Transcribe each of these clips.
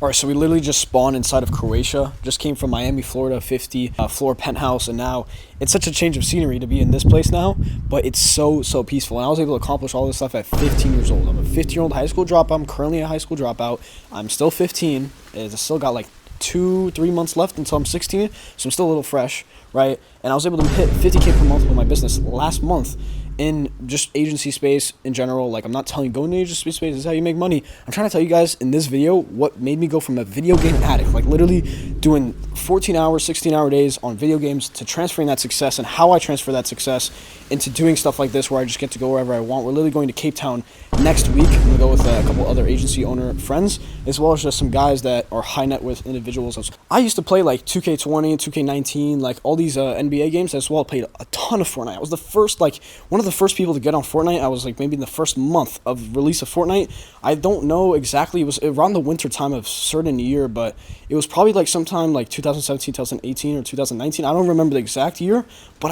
All right, so we literally just spawned inside of Croatia. Just came from Miami, Florida, 50 floor penthouse, and now it's such a change of scenery to be in this place now, but it's so peaceful. And I was able to accomplish all this stuff at 15 years old. I'm a 15-year-old high school dropout. I'm currently a high school dropout. I'm still 15. I still got like 2-3 months left until I'm 16, so I'm still a little fresh, right? And I was able to hit 50K per month with my business last month in just agency space in general. Like, I'm not telling you go into agency space, this is how you make money. I'm trying to tell you guys in this video what made me go from a video game addict, like literally doing 14-hour, 16-hour days on video games, to transferring that success, and how I transfer that success into doing stuff like this where I just get to go wherever I want. We're literally going to Cape Town next week. I'm going to go with a couple other agency owner friends, as well as just some guys that are high net worth individuals. I used to play like 2K20, 2K19, like all these NBA games as well. I played a ton of Fortnite. I was the first, like one of the first people to get on Fortnite. I was like maybe in the first month of release of Fortnite. I don't know exactly, it was around the winter time of certain year, but it was probably like sometime like 2017, 2018, or 2019. I don't remember the exact year, but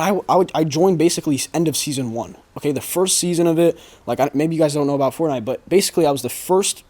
I joined basically end of season 1. Okay, the first season of it, like maybe you guys don't know about Fortnite, but basically I was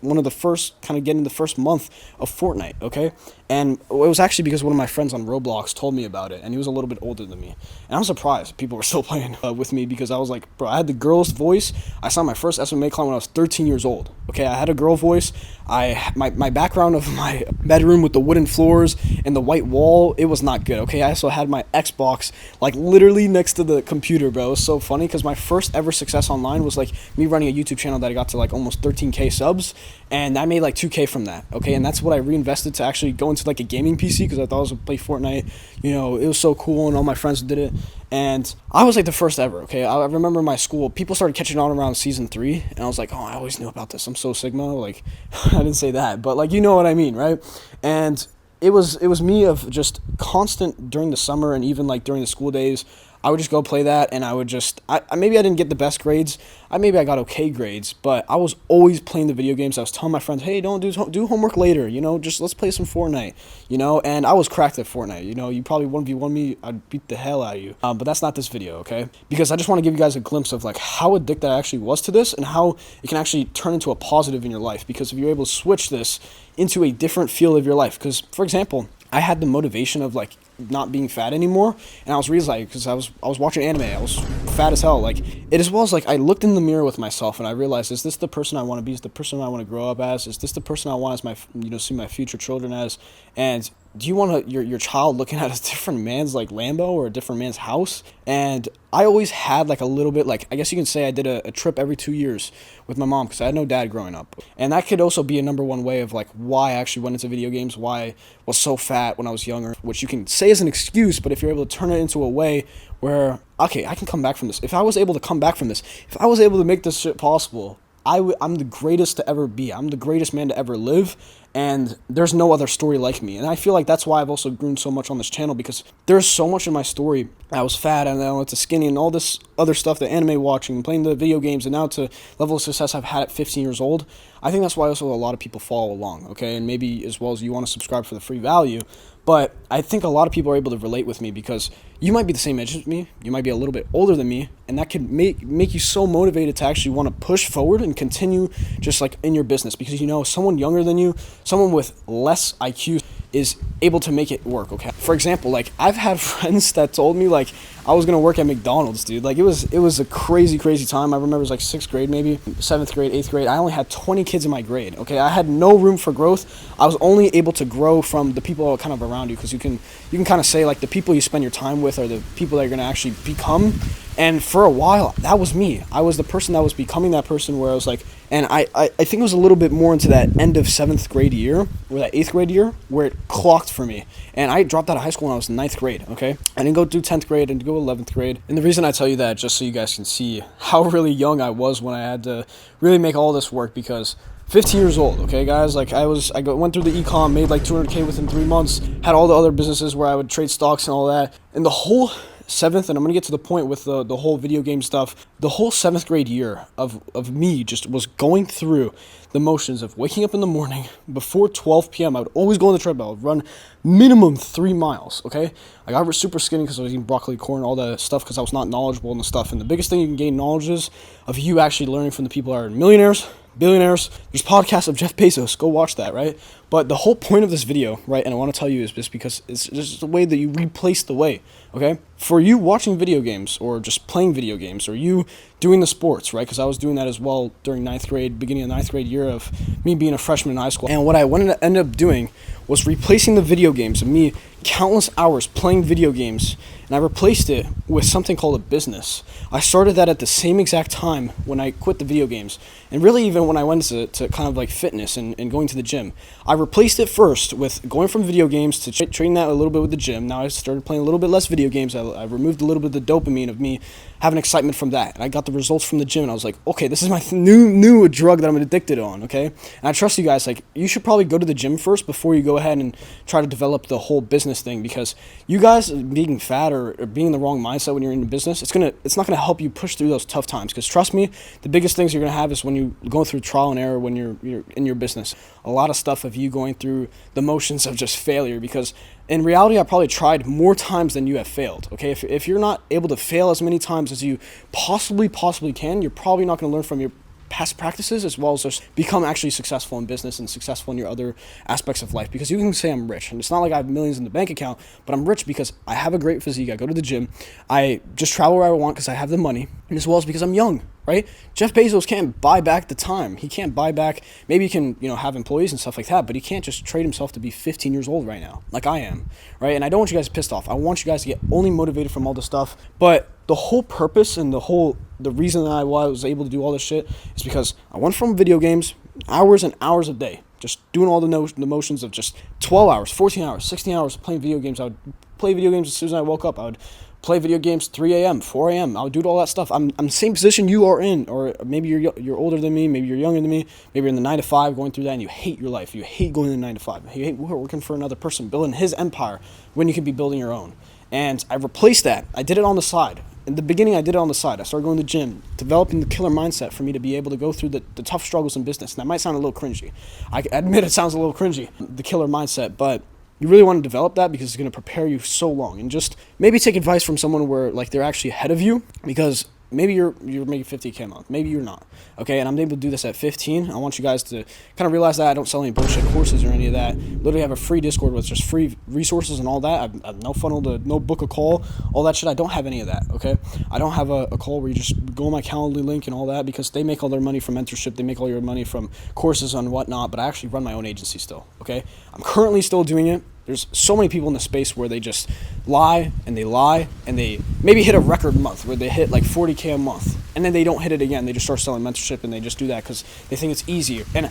one of the first, kind of getting the first month of Fortnite, okay? And it was actually because one of my friends on Roblox told me about it, and he was a little bit older than me. And I'm surprised people were still playing with me, because I was like, bro, I had the girl's voice. I saw my first SMA climb when I was 13 years old, okay? I had a girl voice. My background of my bedroom with the wooden floors and the white wall, it was not good, okay? I also had my Xbox, like, literally next to the computer, bro. It was so funny, because my first ever success online was like me running a YouTube channel that I got to like almost 13K subs, and I made like 2K from that, okay? And that's what I reinvested to actually go into like a gaming PC, because I thought I was gonna play Fortnite. You know, it was so cool, and all my friends did it, and I was like the first ever, okay? I remember in my school, people started catching on around season 3, and I was like, oh, I always knew about this. I'm so Sigma, like, I didn't say that, but like, you know what I mean, right? And it was me of just constant during the summer, and even like during the school days, I would just go play that, and I would just, maybe I didn't get the best grades, maybe I got okay grades, but I was always playing the video games. I was telling my friends, hey, don't do homework later, you know, just let's play some Fortnite, you know, and I was cracked at Fortnite, you know. You probably 1v1 me, I'd beat the hell out of you, but that's not this video, okay? Because I just want to give you guys a glimpse of like how addicted I actually was to this, and how it can actually turn into a positive in your life, because if you're able to switch this into a different field of your life. Because, for example, I had the motivation of like not being fat anymore, and I was realizing, because I was watching anime, I was fat as hell, like it, as well as like I looked in the mirror with myself, and I realized, is this the person I want to be? Is the person I want to grow up as? Is this the person I want as my, you know, see my future children as? And do you want your child looking at a different man's like Lambo or a different man's house? And I always had like a little bit, like, I guess you can say I did a trip every 2 years with my mom, because I had no dad growing up. And that could also be a number one way of like why I actually went into video games, why I was so fat when I was younger, which you can say is an excuse, but if you're able to turn it into a way where, okay, I can come back from this. If I was able to come back from this, if I was able to make this shit possible, I'm the greatest to ever be. I'm the greatest man to ever live, and there's no other story like me. And I feel like that's why I've also grown so much on this channel, because there's so much in my story. I was fat, and then I went to skinny, and all this other stuff, the anime watching, playing the video games, and now to level of success I've had at 15 years old. I think that's why also a lot of people follow along, okay? And maybe as well as you want to subscribe for the free value. But I think a lot of people are able to relate with me, because you might be the same age as me, you might be a little bit older than me, and that can make you so motivated to actually want to push forward and continue just like in your business, because you know someone younger than you, someone with less IQ is able to make it work, okay? For example, like I've had friends that told me like I was gonna work at McDonald's, dude. Like it was a crazy time. I remember it was like 6th grade, maybe 7th grade, 8th grade. I only had 20 kids in my grade, okay? I had no room for growth. I was only able to grow from the people kind of around you, because you can kind of say like the people you spend your time with are the people that you're gonna actually become. And for a while, that was me. I was the person that was becoming that person, where I was like, and I think it was a little bit more into that end of 7th grade year, or that 8th grade year, where it clocked for me. And I dropped out of high school when I was in 9th grade, okay? I didn't go through 10th grade, and go 11th grade. And the reason I tell you that, just so you guys can see how really young I was when I had to really make all this work, because 15 years old, okay, guys? Like, went through the econ, made like 200K within 3 months, had all the other businesses where I would trade stocks and all that. And the whole 7th, and I'm going to get to the point with the whole video game stuff, the whole 7th grade year of me just was going through the motions of waking up in the morning before 12 p.m. I would always go on the treadmill. I would run minimum 3 miles, okay? I got super skinny because I was eating broccoli, corn, all that stuff, because I was not knowledgeable in the stuff. And the biggest thing you can gain knowledge is of you actually learning from the people that are millionaires, billionaires. There's podcasts of Jeff Bezos. Go watch that, right? But the whole point of this video, right, and I want to tell you is just because it's just the way that you replace the way, okay? For you watching video games or just playing video games or you doing the sports, right? Because I was doing that as well during ninth grade, beginning of ninth grade year of me being a freshman in high school. And what I wanted to end up doing was replacing the video games of me countless hours playing video games, and I replaced it with something called a business. I started that at the same exact time when I quit the video games, and really even when I went to kind of like fitness and going to the gym. I replaced it first with going from video games to training that a little bit with the gym. Now I started playing a little bit less video games. I removed a little bit of the dopamine of me having excitement from that, and I got the results from the gym, and I was like, okay, this is my new drug that I'm addicted on, okay? And I trust you guys, like, you should probably go to the gym first before you go ahead and try to develop the whole business thing, because you guys being fat or being in the wrong mindset when you're in business, it's not gonna help you push through those tough times. Because trust me, the biggest things you're gonna have is when you go through trial and error when you're in your business. A lot of stuff of you going through the motions of just failure, because in reality, I probably tried more times than you have failed, okay? If you're not able to fail as many times as you possibly can, you're probably not going to learn from your past practices as well as just become actually successful in business and successful in your other aspects of life. Because you can say I'm rich, and it's not like I have millions in the bank account, but I'm rich because I have a great physique, I go to the gym, I just travel where I want because I have the money, and as well as because I'm young, right? Jeff Bezos can't buy back the time. He can't buy back, maybe he can, have employees and stuff like that, but he can't just trade himself to be 15 years old right now, like I am, right? And I don't want you guys pissed off. I want you guys to get only motivated from all this stuff, but the whole purpose and the reason that why I was able to do all this shit is because I went from video games, hours and hours a day, just doing all the motions of just 12 hours, 14 hours, 16 hours playing video games. I would play video games as soon as I woke up. I would play video games 3 a.m., 4 a.m. I would do all that stuff. I'm the same position you are in, or maybe you're older than me, maybe you're younger than me, maybe you're in the 9 to 5 going through that and you hate your life. You hate going to the 9 to 5. You hate working for another person, building his empire when you can be building your own. And I replaced that. I did it on the side. In the beginning, I did it on the side. I started going to the gym, developing the killer mindset for me to be able to go through the tough struggles in business. And that might sound a little cringy. I admit it sounds a little cringy, the killer mindset, but you really want to develop that because it's going to prepare you so long. And just maybe take advice from someone where like they're actually ahead of you, because maybe you're making $50K a month. Maybe you're not. Okay, and I'm able to do this at 15. I want you guys to kind of realize that I don't sell any bullshit courses or any of that. Literally have a free Discord with just free resources and all that. I've no funnel to no book a call, all that shit. I don't have any of that, okay? I don't have a call where you just go on my Calendly link and all that, because they make all their money from mentorship. They make all your money from courses and whatnot, but I actually run my own agency still, okay? I'm currently still doing it. There's so many people in the space where they just lie and they maybe hit a record month where they hit like 40K a month, and then they don't hit it again. They just start selling mentorship and they just do that because they think it's easier. And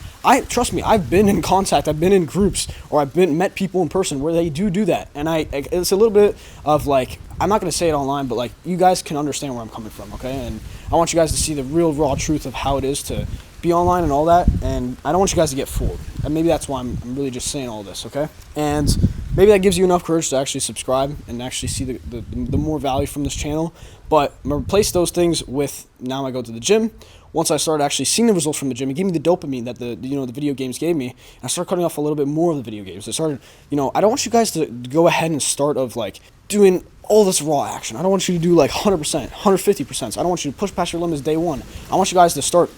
trust me, I've been in contact, I've been in groups, or I've met people in person where they do that. And it's a little bit of like, I'm not going to say it online, but like you guys can understand where I'm coming from, okay? And I want you guys to see the real raw truth of how it is to be online and all that, and I don't want you guys to get fooled. And maybe that's why I'm really just saying all this, okay? And maybe that gives you enough courage to actually subscribe and actually see the more value from this channel. But I'm going to replace those things with, now I go to the gym. Once I started actually seeing the results from the gym, it gave me the dopamine that the video games gave me. And I started cutting off a little bit more of the video games. I started, I don't want you guys to go ahead and start of like doing all this raw action. I don't want you to do like 100%, 150%. I don't want you to push past your limits day one. I want you guys to start,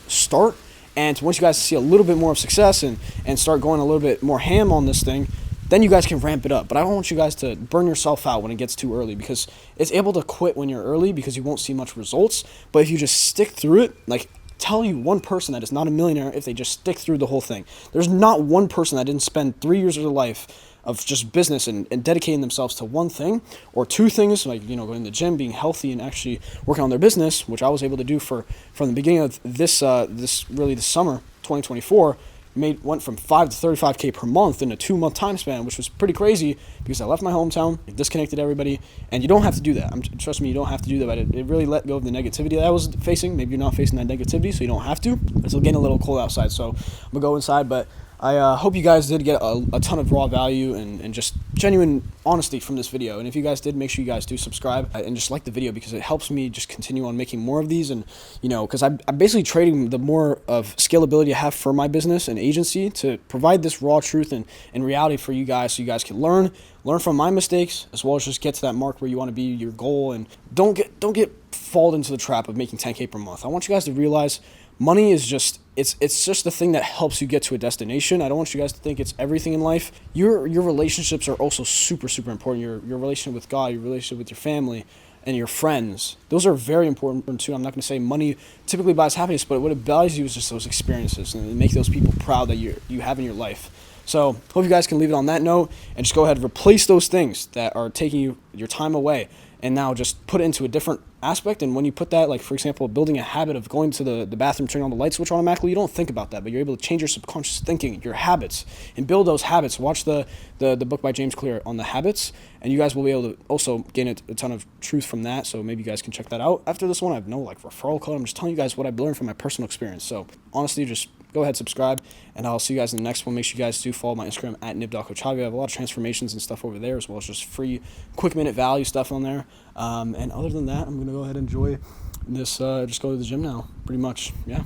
and once you guys see a little bit more of success and start going a little bit more ham on this thing, then you guys can ramp it up. But I don't want you guys to burn yourself out when it gets too early, because it's able to quit when you're early because you won't see much results. But if you just stick through it, like, tell you one person that is not a millionaire if they just stick through the whole thing. There's not one person that didn't spend 3 years of their life of just business and dedicating themselves to one thing or two things, like, going to the gym, being healthy, and actually working on their business, which I was able to do from the beginning of this summer, 2024. Went from 5 to 35K per month in a 2-month time span, which was pretty crazy because I left my hometown, disconnected everybody, and you don't have to do that. Trust me, you don't have to do that, but it really let go of the negativity that I was facing. Maybe you're not facing that negativity, so you don't have to. It's getting a little cold outside, so I'm going to go inside, but I hope you guys did get a ton of raw value and just genuine honesty from this video. And if you guys did, make sure you guys do subscribe and just like the video, because it helps me just continue on making more of these. And, because I'm basically trading the more of scalability I have for my business and agency to provide this raw truth and reality for you guys, so you guys can learn from my mistakes, as well as just get to that mark where you want to be, your goal. And don't get fall into the trap of making 10K per month. I want you guys to realize money is just it's just the thing that helps you get to a destination. I don't want you guys to think it's everything in life. Your relationships are also super super important. Your relationship with God, your relationship with your family, and your friends. Those are very important too. I'm not going to say money typically buys happiness, but what it buys you is just those experiences and make those people proud that you have in your life. So hope you guys can leave it on that note and just go ahead and replace those things that are taking your time away, and now just put it into a different aspect. And when you put that, like for example, building a habit of going to the bathroom, turning on the light switch automatically, you don't think about that, but you're able to change your subconscious thinking, your habits, and build those habits. Watch the book by James Clear on the habits, and you guys will be able to also gain a ton of truth from that. So maybe you guys can check that out. After this one, I have no like referral code. I'm just telling you guys what I've learned from my personal experience. So honestly, just go ahead, subscribe, and I'll see you guys in the next one. Make sure you guys do follow my Instagram at nib.coachave. I have a lot of transformations and stuff over there, as well as just free quick minute value stuff on there. And other than that, I'm going to go ahead and enjoy this, just go to the gym now, pretty much. Yeah.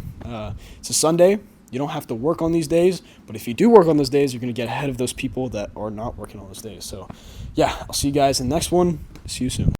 It's a Sunday. You don't have to work on these days, but if you do work on those days, you're going to get ahead of those people that are not working on those days. So yeah, I'll see you guys in the next one. See you soon.